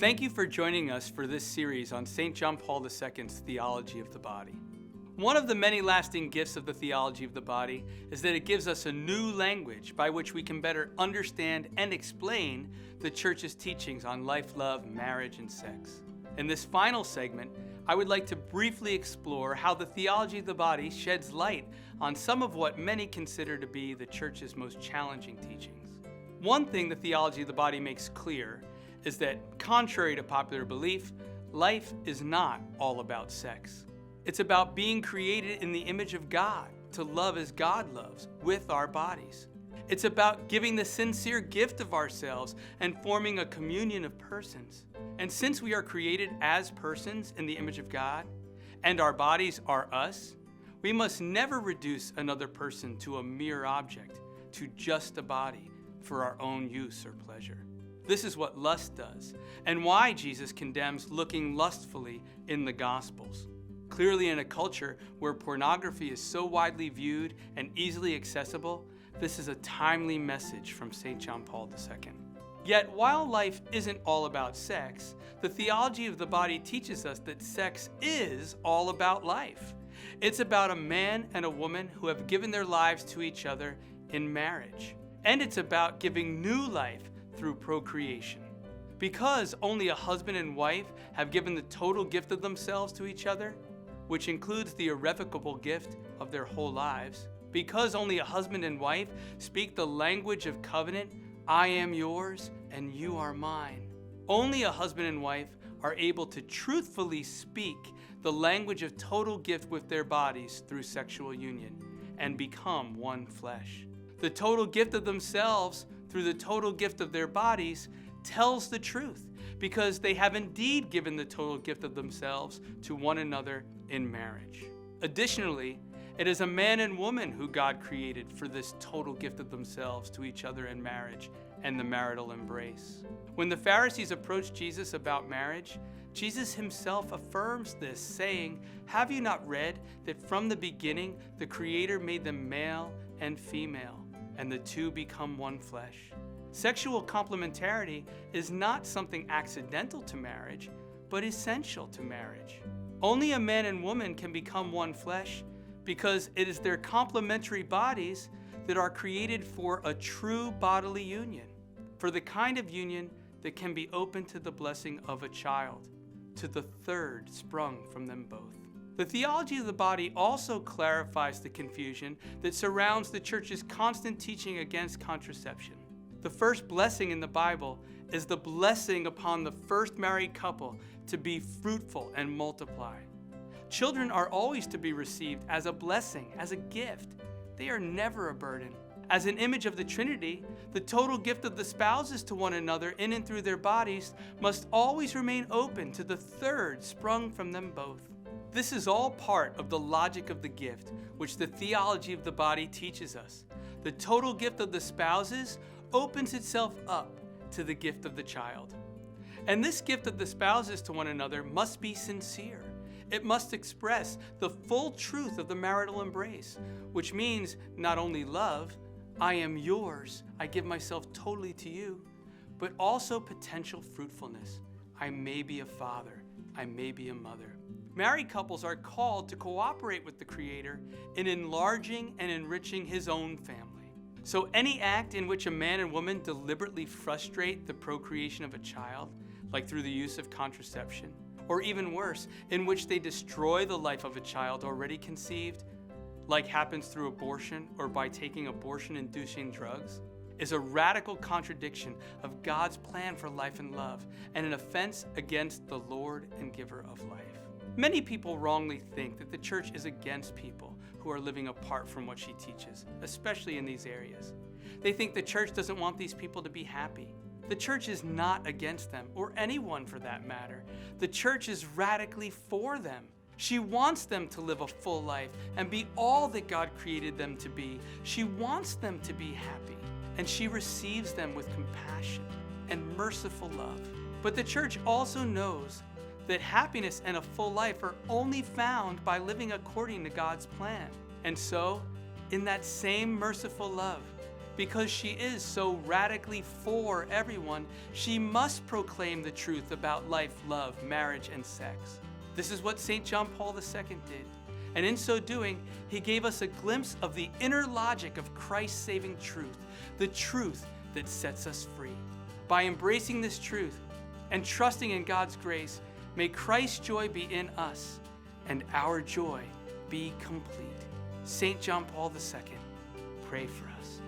Thank you for joining us for this series on St. John Paul II's theology of the body. One of the many lasting gifts of the theology of the body is that it gives us a new language by which we can better understand and explain the Church's teachings on life, love, marriage, and sex. In this final segment, I would like to briefly explore how the theology of the body sheds light on some of what many consider to be the Church's most challenging teachings. One thing the theology of the body makes clear is that, contrary to popular belief, life is not all about sex. It's about being created in the image of God, to love as God loves, with our bodies. It's about giving the sincere gift of ourselves and forming a communion of persons. And since we are created as persons in the image of God, and our bodies are us, we must never reduce another person to a mere object, to just a body, for our own use or pleasure. This is what lust does, and why Jesus condemns looking lustfully in the Gospels. Clearly, in a culture where pornography is so widely viewed and easily accessible, this is a timely message from St. John Paul II. Yet, while life isn't all about sex, the theology of the body teaches us that sex is all about life. It's about a man and a woman who have given their lives to each other in marriage. And it's about giving new life through procreation. Because only a husband and wife have given the total gift of themselves to each other, which includes the irrevocable gift of their whole lives, because only a husband and wife speak the language of covenant, I am yours and you are mine. Only a husband and wife are able to truthfully speak the language of total gift with their bodies through sexual union and become one flesh. The total gift of themselves through the total gift of their bodies tells the truth, because they have indeed given the total gift of themselves to one another in marriage. Additionally, it is a man and woman who God created for this total gift of themselves to each other in marriage and the marital embrace. When the Pharisees approached Jesus about marriage, Jesus himself affirms this, saying, "Have you not read that from the beginning the Creator made them male and female, and the two become one flesh?" Sexual complementarity is not something accidental to marriage, but essential to marriage. Only a man and woman can become one flesh because it is their complementary bodies that are created for a true bodily union, for the kind of union that can be open to the blessing of a child, to the third sprung from them both. The theology of the body also clarifies the confusion that surrounds the Church's constant teaching against contraception. The first blessing in the Bible is the blessing upon the first married couple to be fruitful and multiply. Children are always to be received as a blessing, as a gift. They are never a burden. As an image of the Trinity, the total gift of the spouses to one another in and through their bodies must always remain open to the third sprung from them both. This is all part of the logic of the gift, which the theology of the body teaches us. The total gift of the spouses opens itself up to the gift of the child. And this gift of the spouses to one another must be sincere. It must express the full truth of the marital embrace, which means not only love, I am yours, I give myself totally to you, but also potential fruitfulness. I may be a father, I may be a mother. Married couples are called to cooperate with the Creator in enlarging and enriching His own family. So any act in which a man and woman deliberately frustrate the procreation of a child, like through the use of contraception, or even worse, in which they destroy the life of a child already conceived, like happens through abortion or by taking abortion-inducing drugs, is a radical contradiction of God's plan for life and love, and an offense against the Lord and giver of life. Many people wrongly think that the Church is against people who are living apart from what she teaches, especially in these areas. They think the Church doesn't want these people to be happy. The Church is not against them, or anyone for that matter. The Church is radically for them. She wants them to live a full life and be all that God created them to be. She wants them to be happy, and she receives them with compassion and merciful love. But the Church also knows that happiness and a full life are only found by living according to God's plan. And so, in that same merciful love, because she is so radically for everyone, she must proclaim the truth about life, love, marriage, and sex. This is what St. John Paul II did. And in so doing, he gave us a glimpse of the inner logic of Christ's saving truth, the truth that sets us free. By embracing this truth and trusting in God's grace, may Christ's joy be in us and our joy be complete. St. John Paul II, pray for us.